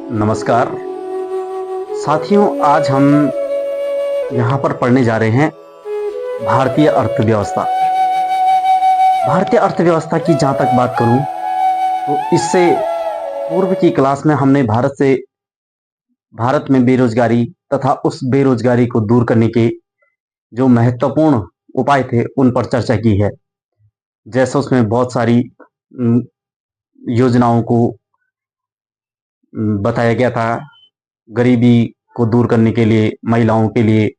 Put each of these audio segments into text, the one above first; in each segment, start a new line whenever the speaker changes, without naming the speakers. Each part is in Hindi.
नमस्कार साथियों, आज हम यहाँ पर पढ़ने जा रहे हैं भारतीय अर्थव्यवस्था। भारतीय अर्थव्यवस्था की जहाँ तक बात करूँ तो इससे पूर्व की क्लास में हमने भारत में बेरोजगारी तथा उस बेरोजगारी को दूर करने के जो महत्वपूर्ण उपाय थे उन पर चर्चा की है। जैसे उसमें बहुत सारी योजनाओं को बताया गया था, गरीबी को दूर करने के लिए, महिलाओं के लिए,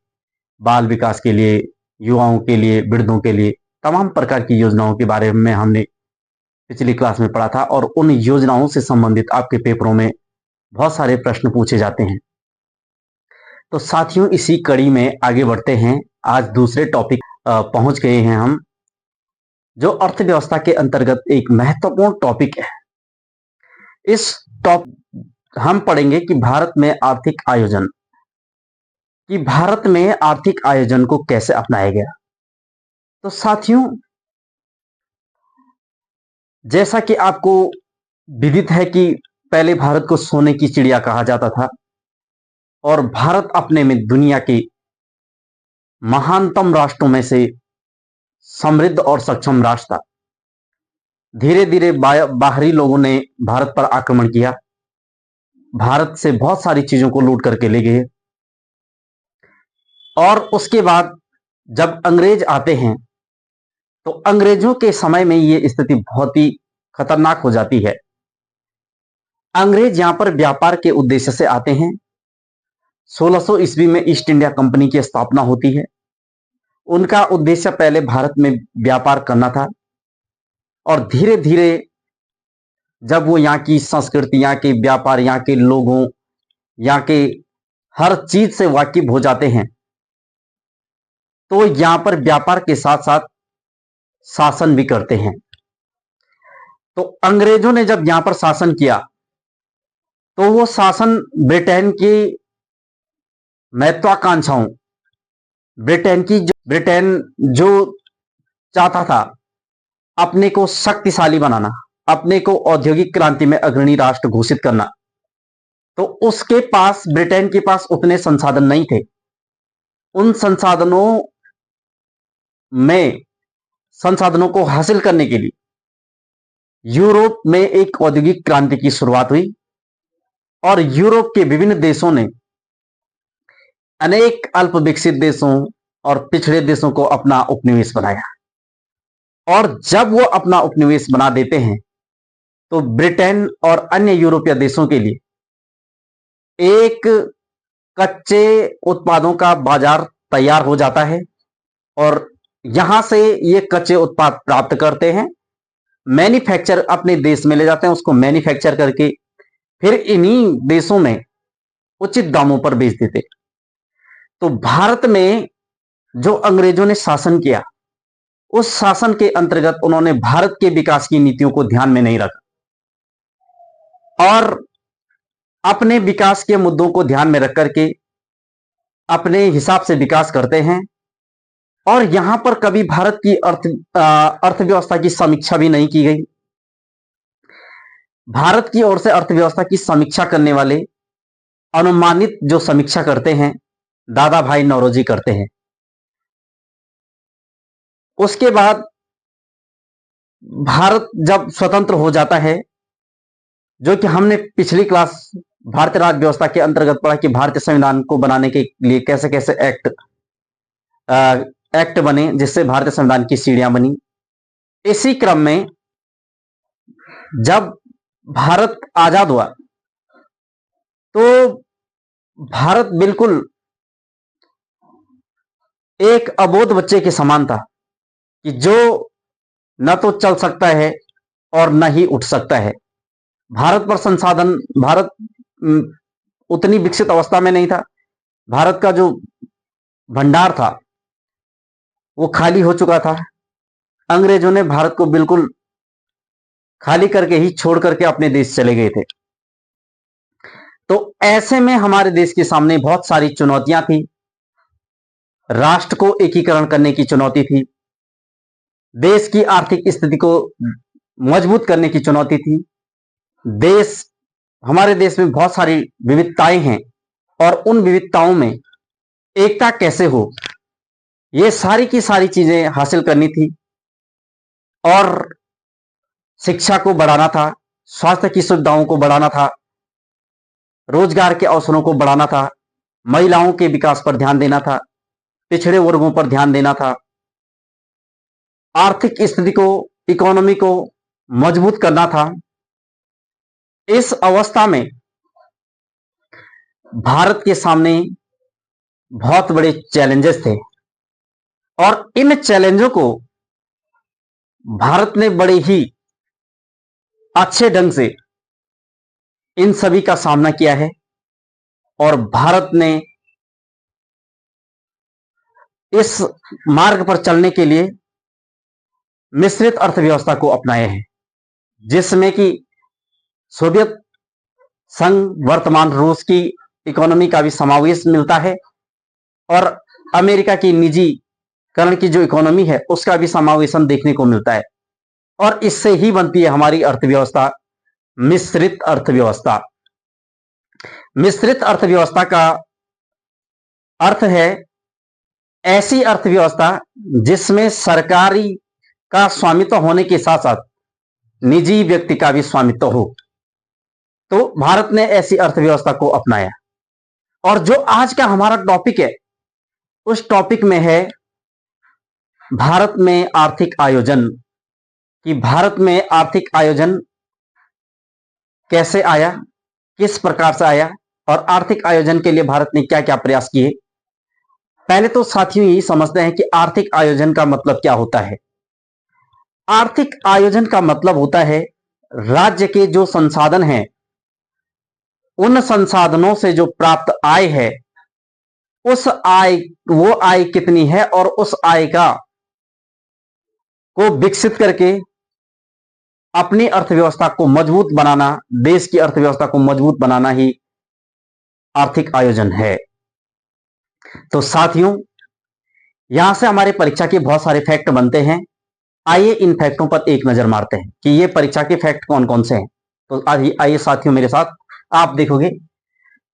बाल विकास के लिए, युवाओं के लिए, वृद्धों के लिए, तमाम प्रकार की योजनाओं के बारे में हमने पिछली क्लास में पढ़ा था और उन योजनाओं से संबंधित आपके पेपरों में बहुत सारे प्रश्न पूछे जाते हैं। तो साथियों, इसी कड़ी में आगे बढ़ते हैं। आज दूसरे टॉपिक पहुंच गए हैं हम, जो अर्थव्यवस्था के अंतर्गत एक महत्वपूर्ण टॉपिक है। इस टॉपिक हम पढ़ेंगे कि भारत में आर्थिक आयोजन को कैसे अपनाया गया। तो साथियों, जैसा कि आपको विदित है कि पहले भारत को सोने की चिड़िया कहा जाता था और भारत अपने में दुनिया के महानतम राष्ट्रों में से समृद्ध और सक्षम राष्ट्र था। धीरे धीरे बाहरी लोगों ने भारत पर आक्रमण किया, भारत से बहुत सारी चीजों को लूट करके ले गए और उसके बाद जब अंग्रेज आते हैं तो अंग्रेजों के समय में ये स्थिति बहुत ही खतरनाक हो जाती है। अंग्रेज यहां पर व्यापार के उद्देश्य से आते हैं। 1600 ईस्वी में ईस्ट इंडिया कंपनी की स्थापना होती है। उनका उद्देश्य पहले भारत में व्यापार करना था और धीरे धीरे जब वो यहाँ की संस्कृति, यहाँ के व्यापार, यहाँ के लोगों, यहाँ के हर चीज से वाकिफ हो जाते हैं तो यहां पर व्यापार के साथ साथ शासन भी करते हैं। तो अंग्रेजों ने जब यहां पर शासन किया तो वो शासन ब्रिटेन की महत्वाकांक्षाओं, ब्रिटेन जो चाहता था अपने को शक्तिशाली बनाना, अपने को औद्योगिक क्रांति में अग्रणी राष्ट्र घोषित करना, तो ब्रिटेन के पास उतने संसाधन नहीं थे। उन संसाधनों को हासिल करने के लिए यूरोप में एक औद्योगिक क्रांति की शुरुआत हुई और यूरोप के विभिन्न देशों ने अनेक अल्प विकसित देशों और पिछड़े देशों को अपना उपनिवेश बनाया और जब वो अपना उपनिवेश बना देते हैं तो ब्रिटेन और अन्य यूरोपीय देशों के लिए एक कच्चे उत्पादों का बाजार तैयार हो जाता है और यहां से ये कच्चे उत्पाद प्राप्त करते हैं, मैन्युफैक्चर अपने देश में ले जाते हैं, उसको मैन्युफैक्चर करके फिर इन्हीं देशों में उचित दामों पर बेच देते। तो भारत में जो अंग्रेजों ने शासन किया, उस शासन के अंतर्गत उन्होंने भारत के विकास की नीतियों को ध्यान में नहीं रखा और अपने विकास के मुद्दों को ध्यान में रख करके अपने हिसाब से विकास करते हैं और यहां पर कभी भारत की अर्थव्यवस्था की समीक्षा भी नहीं की गई। भारत की ओर से अर्थव्यवस्था की समीक्षा करने वाले, अनुमानित जो समीक्षा करते हैं, दादा भाई नौरोजी करते हैं। उसके बाद भारत जब स्वतंत्र हो जाता है, जो कि हमने पिछली क्लास भारतीय राज्य व्यवस्था के अंतर्गत पढ़ा कि भारतीय संविधान को बनाने के लिए कैसे कैसे एक्ट बने जिससे भारतीय संविधान की सीढ़ियां बनी। इसी क्रम में जब भारत आजाद हुआ तो भारत बिल्कुल एक अबोध बच्चे के समान था कि जो न तो चल सकता है और न ही उठ सकता है। भारत उतनी विकसित अवस्था में नहीं था। भारत का जो भंडार था वो खाली हो चुका था। अंग्रेजों ने भारत को बिल्कुल खाली करके ही छोड़ करके अपने देश चले गए थे। तो ऐसे में हमारे देश के सामने बहुत सारी चुनौतियां थी। राष्ट्र को एकीकरण करने की चुनौती थी, देश की आर्थिक स्थिति को मजबूत करने की चुनौती थी, देश हमारे देश में बहुत सारी विविधताएं हैं और उन विविधताओं में एकता कैसे हो, ये सारी की सारी चीजें हासिल करनी थी। और शिक्षा को बढ़ाना था, स्वास्थ्य की सुविधाओं को बढ़ाना था, रोजगार के अवसरों को बढ़ाना था, महिलाओं के विकास पर ध्यान देना था, पिछड़े वर्गों पर ध्यान देना था, आर्थिक स्थिति को, इकोनॉमी को मजबूत करना था। इस अवस्था में भारत के सामने बहुत बड़े चैलेंजेस थे और इन चैलेंजों को भारत ने बड़े ही अच्छे ढंग से इन सभी का सामना किया है और भारत ने इस मार्ग पर चलने के लिए मिश्रित अर्थव्यवस्था को अपनाया है, जिसमें कि सोवियत संघ, वर्तमान रूस की इकोनॉमी का भी समावेश मिलता है और अमेरिका की निजीकरण की जो इकोनॉमी है उसका भी समावेशन देखने को मिलता है और इससे ही बनती है हमारी अर्थव्यवस्था मिश्रित अर्थव्यवस्था। मिश्रित अर्थव्यवस्था का अर्थ है ऐसी अर्थव्यवस्था जिसमें सरकारी का स्वामित्व होने के साथ साथ निजी व्यक्ति का भी स्वामित्व हो। तो भारत ने ऐसी अर्थव्यवस्था को अपनाया और जो आज का हमारा टॉपिक है उस टॉपिक में है भारत में आर्थिक आयोजन, कि भारत में आर्थिक आयोजन कैसे आया, किस प्रकार से आया और आर्थिक आयोजन के लिए भारत ने क्या क्या प्रयास किए। पहले तो साथियों यही समझते हैं कि आर्थिक आयोजन का मतलब क्या होता है। आर्थिक आयोजन का मतलब होता है राज्य के जो संसाधन हैं उन संसाधनों से जो प्राप्त आय है वो आय कितनी है और उस आय को विकसित करके अपनी अर्थव्यवस्था को मजबूत बनाना, देश की अर्थव्यवस्था को मजबूत बनाना ही आर्थिक आयोजन है। तो साथियों यहां से हमारे परीक्षा के बहुत सारे फैक्ट बनते हैं। आइए इन फैक्टों पर एक नजर मारते हैं कि ये परीक्षा के फैक्ट कौन कौन से हैं। तो आइए साथियों मेरे साथ आप देखोगे।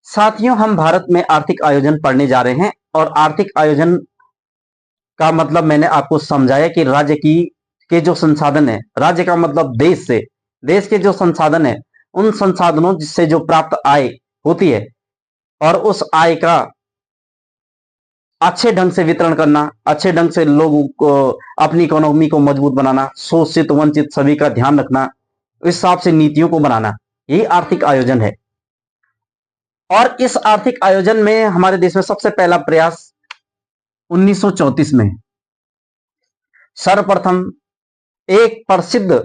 साथियों हम भारत में आर्थिक आयोजन पढ़ने जा रहे हैं और आर्थिक आयोजन का मतलब मैंने आपको समझाया कि राज्य के जो संसाधन है, राज्य का मतलब देश से, देश के जो संसाधन है उन संसाधनों जिससे जो प्राप्त आय होती है और उस आय का अच्छे ढंग से वितरण करना, अच्छे ढंग से लोगों को अपनी इकोनॉमी को मजबूत बनाना, शोषित वंचित सभी का ध्यान रखना, इस हिसाब से नीतियों को बनाना, यही आर्थिक आयोजन है। और इस आर्थिक आयोजन में हमारे देश में सबसे पहला प्रयास 1934 में सर्वप्रथम एक प्रसिद्ध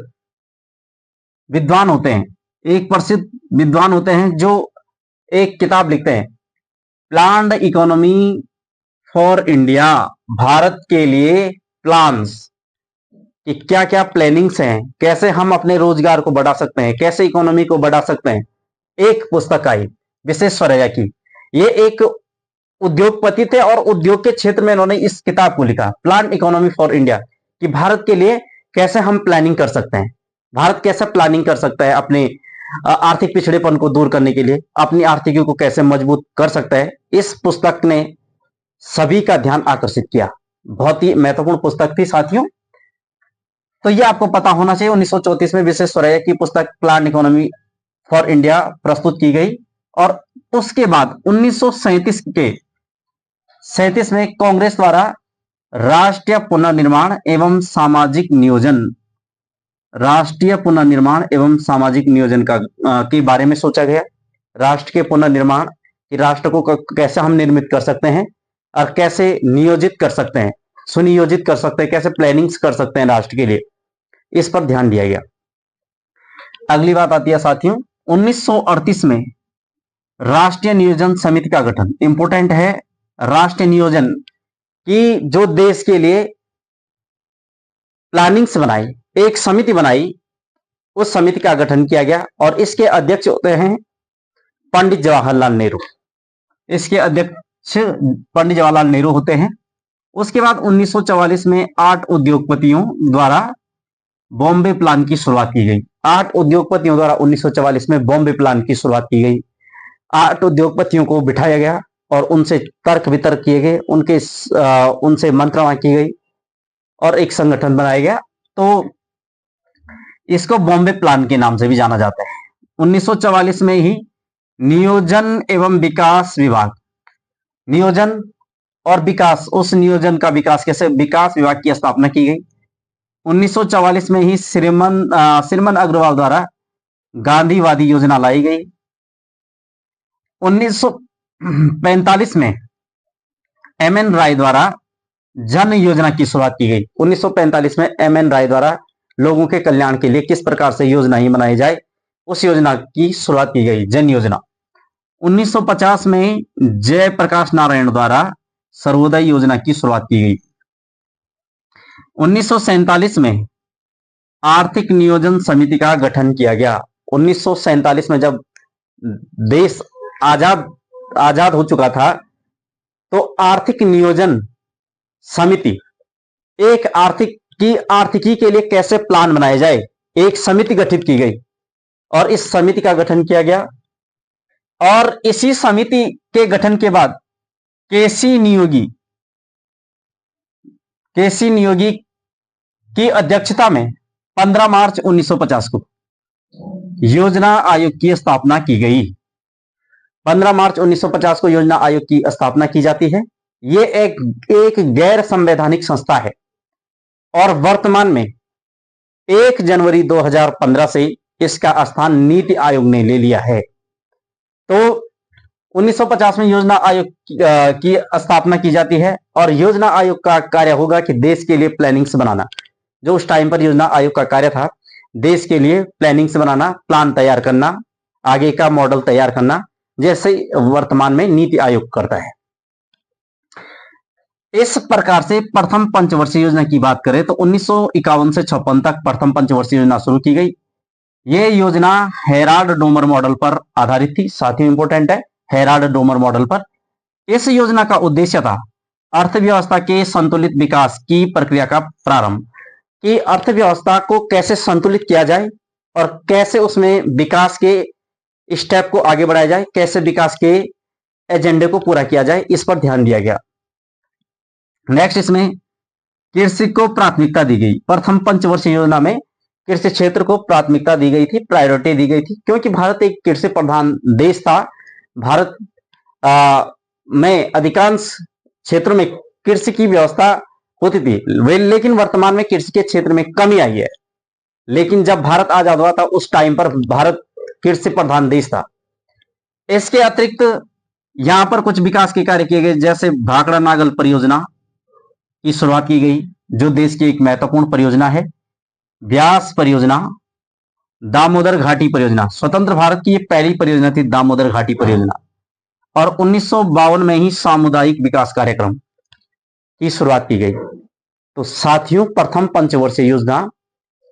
विद्वान होते हैं जो एक किताब लिखते हैं, planned economy for India, Bharat के लिए प्लान्स, कि क्या क्या प्लानिंग्स हैं, कैसे हम अपने रोजगार को बढ़ा सकते हैं, कैसे इकोनॉमी को बढ़ा सकते हैं। एक पुस्तक आई विश्वेश्वरैया की, ये एक उद्योगपति थे और उद्योग के क्षेत्र में इन्होंने इस किताब को लिखा, प्लान इकोनॉमी फॉर इंडिया, कि भारत के लिए कैसे हम प्लानिंग कर सकते हैं, भारत कैसे प्लानिंग कर सकता है अपने आर्थिक पिछड़ेपन को दूर करने के लिए, अपनी आर्थिकी को कैसे मजबूत कर सकता है। इस पुस्तक ने सभी का ध्यान आकर्षित किया, बहुत ही महत्वपूर्ण पुस्तक थी साथियों। तो ये आपको पता होना चाहिए। 1934 में विश्वेश्वरैया की पुस्तक प्लान इकोनॉमी फॉर इंडिया प्रस्तुत की गई और उसके बाद 1937 में कांग्रेस द्वारा राष्ट्रीय पुनर्निर्माण एवं सामाजिक नियोजन के बारे में सोचा गया। राष्ट्र के पुनर्निर्माण, कि राष्ट्र को कैसे हम निर्मित कर सकते हैं और कैसे नियोजित कर सकते हैं, सुनियोजित कर सकते हैं, कैसे प्लानिंग्स कर सकते हैं राष्ट्र के लिए, इस पर ध्यान दिया गया। अगली बात आती है साथियों 1938 में राष्ट्रीय नियोजन समिति का गठन। इंपोर्टेंट है राष्ट्रीय नियोजन, की जो देश के लिए प्लानिंग्स बनाई, एक समिति बनाई, उस समिति का गठन किया गया और इसके अध्यक्ष होते हैं पंडित जवाहरलाल नेहरू। इसके अध्यक्ष पंडित जवाहरलाल नेहरू होते हैं। उसके बाद 1944 में 8 उद्योगपतियों द्वारा बॉम्बे प्लान की शुरुआत की गई। 8 उद्योगपतियों द्वारा 1944 में बॉम्बे प्लान की शुरुआत की गई। 8 उद्योगपतियों को बिठाया गया और उनसे तर्क वितर्क किए गए, उनसे मंत्रणा की गई और एक संगठन बनाया गया। तो इसको बॉम्बे प्लान के नाम से भी जाना जाता है। 1944 में ही नियोजन एवं विकास विभाग, नियोजन और विकास, उस नियोजन का विकास कैसे, विकास विभाग की स्थापना की गई। 1944 में ही श्रीमन अग्रवाल द्वारा गांधीवादी योजना लाई गई। 1945 में एमएन राय द्वारा जन योजना की शुरुआत की गई। 1945 में एमएन राय द्वारा लोगों के कल्याण के लिए किस प्रकार से योजना ही बनाई जाए, उस योजना की शुरुआत की गई, जन योजना। 1950 में जयप्रकाश नारायण द्वारा सर्वोदय योजना की शुरुआत की गई। 1947 में आर्थिक नियोजन समिति का गठन किया गया। 1947 में जब देश आजाद हो चुका था, तो आर्थिक नियोजन समिति, एक आर्थिकी के लिए कैसे प्लान बनाया जाए, एक समिति गठित की गई और इस समिति का गठन किया गया। और इसी समिति के गठन के बाद केसी नियोगी की अध्यक्षता में 15 मार्च 1950 को योजना आयोग की स्थापना की गई। 15 मार्च 1950 को योजना आयोग की स्थापना की जाती है। यह एक गैर संवैधानिक संस्था है और वर्तमान में 1 जनवरी 2015 से इसका स्थान नीति आयोग ने ले लिया है। तो 1950 में योजना आयोग की स्थापना की जाती है और योजना आयोग का कार्य होगा कि देश के लिए प्लानिंग्स बनाना। जो उस टाइम पर योजना आयोग का कार्य था, देश के लिए प्लानिंग्स बनाना, प्लान तैयार करना, आगे का मॉडल तैयार करना, जैसे वर्तमान में नीति आयोग करता है। इस प्रकार से प्रथम पंचवर्षीय योजना की बात करें तो 1951 से 56 तक प्रथम पंचवर्षीय योजना शुरू की गई। यह योजना हेराल्ड डोमर मॉडल पर आधारित थी। साथियों, इंपोर्टेंट है, हेराल्ड डोमर मॉडल पर। इस योजना का उद्देश्य था अर्थव्यवस्था के संतुलित विकास की प्रक्रिया का प्रारंभ, कि अर्थव्यवस्था को कैसे संतुलित किया जाए और कैसे उसमें विकास के स्टेप को आगे बढ़ाया जाए, कैसे विकास के एजेंडे को पूरा किया जाए, इस पर ध्यान दिया गया। नेक्स्ट, इसमें कृषि को प्राथमिकता दी गई। प्रथम पंचवर्षीय योजना में कृषि क्षेत्र को प्राथमिकता दी गई थी, प्रायोरिटी दी गई थी, क्योंकि भारत एक कृषि प्रधान देश था। भारत में अधिकांश क्षेत्रों में कृषि की व्यवस्था होती थी, लेकिन वर्तमान में कृषि के क्षेत्र में कमी आई है। लेकिन जब भारत आजाद हुआ था, उस टाइम पर भारत कृषि प्रधान देश था। इसके अतिरिक्त यहां पर कुछ विकास के कार्य किए गए, जैसे भाखड़ा नागल परियोजना की शुरुआत की गई, जो देश की एक महत्वपूर्ण परियोजना है। व्यास परियोजना, दामोदर घाटी परियोजना, स्वतंत्र भारत की यह पहली परियोजना थी, दामोदर घाटी परियोजना। और 1952 में ही सामुदायिक विकास कार्यक्रम की शुरुआत की गई। तो साथियों, प्रथम पंचवर्षीय योजना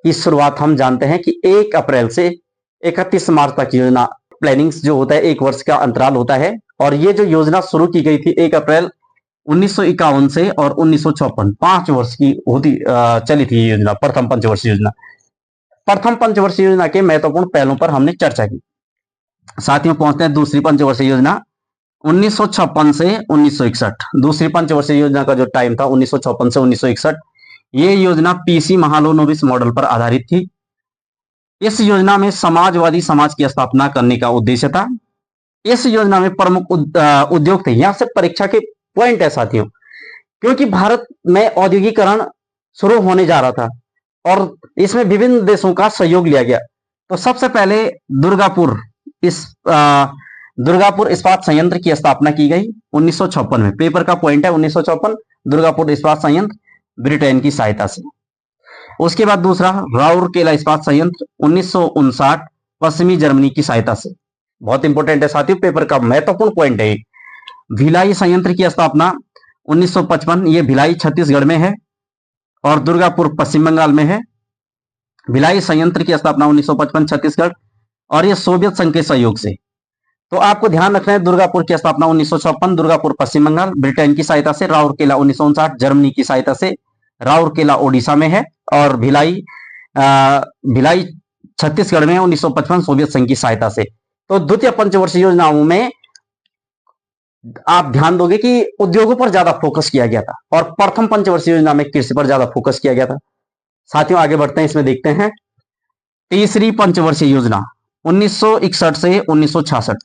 की शुरुआत हम जानते हैं कि 1 अप्रैल से 31 मार्च तक योजना प्लानिंग्स जो होता है, 1 वर्ष का अंतराल होता है। और ये जो योजना शुरू की गई थी 1 अप्रैल 1951 से और 1956, 5 वर्ष की चली थी ये योजना, प्रथम पंचवर्षीय योजना। प्रथम पंचवर्षीय योजना के महत्वपूर्ण पहलुओं पर हमने चर्चा की। साथियों, पहुंचते हैं दूसरी पंचवर्षीय योजना 1956 से 1961। दूसरी पंचवर्षीय योजना का जो टाइम था 1956 से 1961। ये योजना पीसी महालोनोबिस मॉडल पर आधारित थी। इस योजना में समाजवादी समाज की स्थापना करने का उद्देश्य था। इस योजना में प्रमुख उद्योग थे। यहां से परीक्षा के पॉइंट है साथियों, क्योंकि भारत में औद्योगिकरण शुरू होने जा रहा था और इसमें विभिन्न देशों का सहयोग लिया गया। तो सबसे पहले दुर्गापुर इस्पात संयंत्र की स्थापना की गई 1956 में। पेपर का पॉइंट है 1956, दुर्गापुर इस्पात संयंत्र ब्रिटेन की सहायता से। उसके बाद दूसरा राउरकेला इस्पात संयंत्र 1959 पश्चिमी जर्मनी की सहायता से। बहुत इंपॉर्टेंट है साथियों, पेपर का महत्वपूर्ण पॉइंट है। भिलाई संयंत्र की स्थापना 1955, ये भिलाई छत्तीसगढ़ में है और दुर्गापुर पश्चिम बंगाल में है। भिलाई संयंत्र की स्थापना 1955 छत्तीसगढ़ और ये सोवियत संघ के सहयोग से। तो आपको ध्यान रखना है, दुर्गापुर की स्थापना 1956, दुर्गापुर पश्चिम बंगाल ब्रिटेन की सहायता से। राउरकेला 1959 जर्मनी की सहायता से। राउरकेला ओडिशा में है और भिलाई छत्तीसगढ़ में 1955 सोवियत संघ की सहायता से। तो द्वितीय पंचवर्षीय योजनाओं में आप ध्यान दोगे कि उद्योगों पर ज्यादा फोकस किया गया था और प्रथम पंचवर्षीय योजना में कृषि पर ज्यादा फोकस किया गया था। साथियों आगे बढ़ते हैं, इसमें देखते हैं तीसरी पंचवर्षीय योजना 1961 से 1966।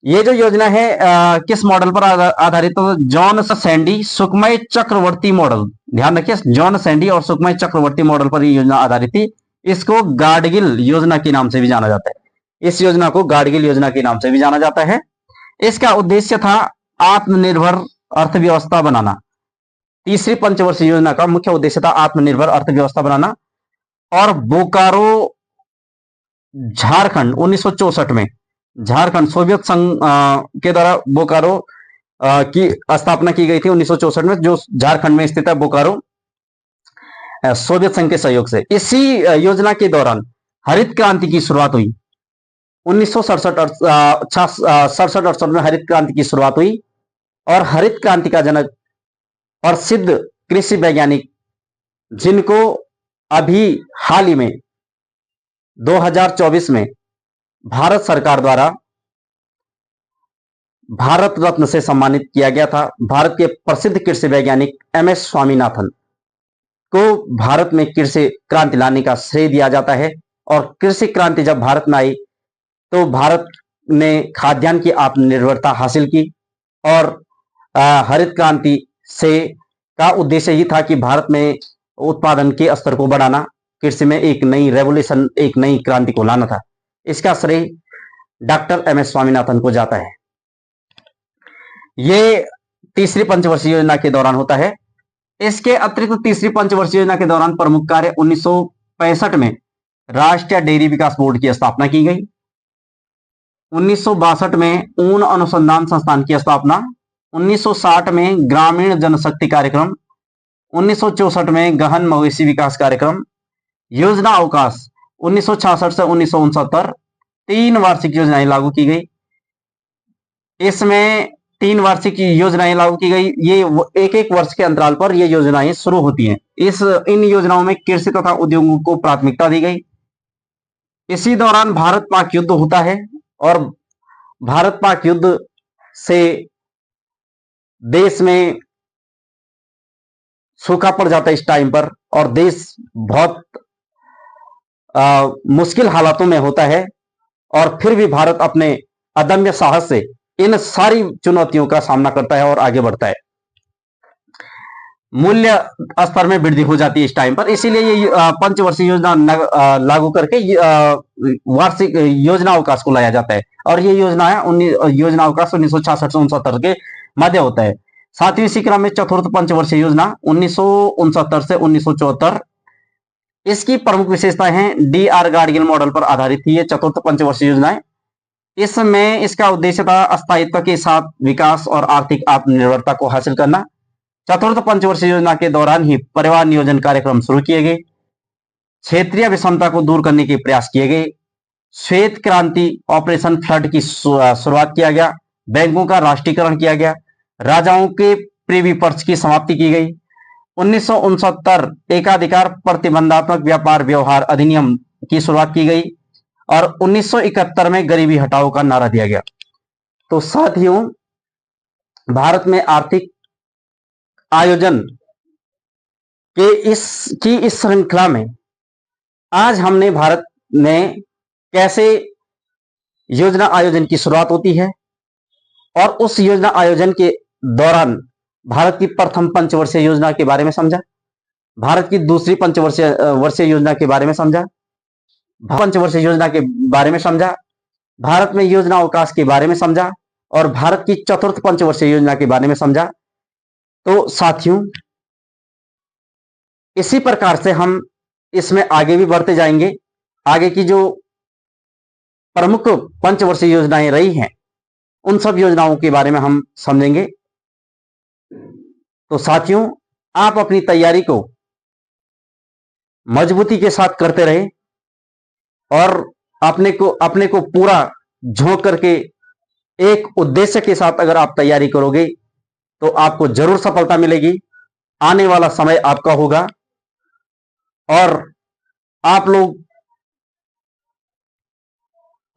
ये जो योजना है किस मॉडल पर आधारित? तो जॉन सैंडी सुखमय चक्रवर्ती मॉडल, ध्यान रखिए, जॉन सैंडी और सुखमय चक्रवर्ती मॉडल पर ये योजना आधारित थी। इसको गाडगिल योजना के नाम से भी जाना जाता है। इस योजना को गाडगिल योजना के नाम से भी जाना जाता है। इसका उद्देश्य था आत्मनिर्भर अर्थव्यवस्था बनाना। तीसरी पंचवर्षीय योजना का मुख्य उद्देश्य था आत्मनिर्भर अर्थव्यवस्था बनाना। और बोकारो झारखंड 1964 में, झारखंड सोवियत संघ के द्वारा बोकारो की स्थापना की गई थी 1964 में, जो झारखंड में स्थित है बोकारो, सोवियत संघ के सहयोग से। इसी योजना के दौरान हरित क्रांति की शुरुआत हुई 1967-68 में हरित क्रांति की शुरुआत हुई। और हरित क्रांति का जनक प्रसिद्ध कृषि वैज्ञानिक, जिनको अभी हाल ही में 2024 में भारत सरकार द्वारा भारत रत्न से सम्मानित किया गया था, भारत के प्रसिद्ध कृषि वैज्ञानिक MS स्वामीनाथन को भारत में कृषि क्रांति लाने का श्रेय दिया जाता है। और कृषि क्रांति जब भारत में आई तो भारत ने खाद्यान्न की आत्मनिर्भरता हासिल की। और हरित क्रांति से का उद्देश्य ही था कि भारत में उत्पादन के स्तर को बढ़ाना, कृषि में एक नई रेवोल्यूशन, एक नई क्रांति को लाना था। इसका श्रेय डॉक्टर MS स्वामीनाथन को जाता है। ये तीसरी पंचवर्षीय योजना के दौरान होता है। इसके अतिरिक्त तीसरी पंचवर्षीय योजना के दौरान प्रमुख कार्य 1965 में राष्ट्रीय डेयरी विकास बोर्ड की स्थापना की गई। 1962 में ऊन अनुसंधान संस्थान की स्थापना। 1960 में ग्रामीण जनशक्ति कार्यक्रम। 1964 में गहन मवेशी विकास कार्यक्रम। योजना अवकाश 1966 से 1969 3 वार्षिक योजनाएं लागू की गई। इसमें 3 वार्षिक योजनाएं लागू की गई। ये एक एक वर्ष के अंतराल पर ये योजनाएं शुरू होती हैं। इन योजनाओं में कृषि तथा उद्योगों को प्राथमिकता दी गई। इसी दौरान भारत पाक युद्ध होता है और भारत पाक युद्ध से देश में सूखा पड़ जाता है इस टाइम पर, और देश बहुत मुश्किल हालातों में होता है। और फिर भी भारत अपने अदम्य साहस से इन सारी चुनौतियों का सामना करता है और आगे बढ़ता है। मूल्य स्तर में वृद्धि हो जाती है इस टाइम पर, इसीलिए ये पंचवर्षीय योजना लागू करके वार्षिक योजना अवकाश को लाया जाता है। और ये योजना योजना अवकाश 1966 से 1969 के मध्य होता है। साथ ही इसी क्रम में चतुर्थ पंचवर्षीय योजना 1969 से 1974। इसकी प्रमुख विशेषताएं हैं DR गाडगिल मॉडल पर आधारित थी ये चतुर्थ पंचवर्षीय योजनाएं। इसमें इसका उद्देश्य था स्थायित्व के साथ विकास और आर्थिक आत्मनिर्भरता को हासिल करना। चतुर्थ पंचवर्षीय योजना के दौरान ही परिवार नियोजन कार्यक्रम शुरू किए गए, क्षेत्रीय विषमता को दूर करने के प्रयास किए गए, श्वेत क्रांति ऑपरेशन फ्लड की शुरुआत किया गया, बैंकों का राष्ट्रीयकरण किया गया, राजाओं के प्रीवी पर्स की समाप्ति की गई। 1969 एकाधिकार प्रतिबंधात्मक व्यापार व्यवहार अधिनियम की शुरुआत की गई और 1971 में गरीबी हटाओ का नारा दिया गया। तो साथियों, भारत में आर्थिक आयोजन के इस श्रृंखला में आज हमने भारत में कैसे योजना आयोजन की शुरुआत होती है और उस योजना आयोजन के दौरान भारत की प्रथम पंचवर्षीय योजना के बारे में समझा, भारत की दूसरी पंचवर्षीय योजना के बारे में समझा, पंचवर्षीय योजना के बारे में समझा, भारत में योजना अवकाश के बारे में समझा और भारत की चतुर्थ पंचवर्षीय योजना के बारे में समझा। तो साथियों, इसी प्रकार से हम इसमें आगे भी बढ़ते जाएंगे। आगे की जो प्रमुख पंचवर्षीय योजनाएं रही हैं उन सब योजनाओं के बारे में हम समझेंगे। तो साथियों, आप अपनी तैयारी को मजबूती के साथ करते रहे और अपने को पूरा झोंक करके एक उद्देश्य के साथ अगर आप तैयारी करोगे तो आपको जरूर सफलता मिलेगी। आने वाला समय आपका होगा और आप लोग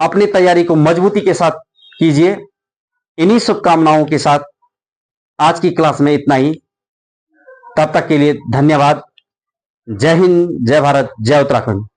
अपनी तैयारी को मजबूती के साथ कीजिए। इन्हीं शुभकामनाओं के साथ आज की क्लास में इतना ही। तब तक के लिए धन्यवाद। जय हिंद, जय भारत, जय उत्तराखंड।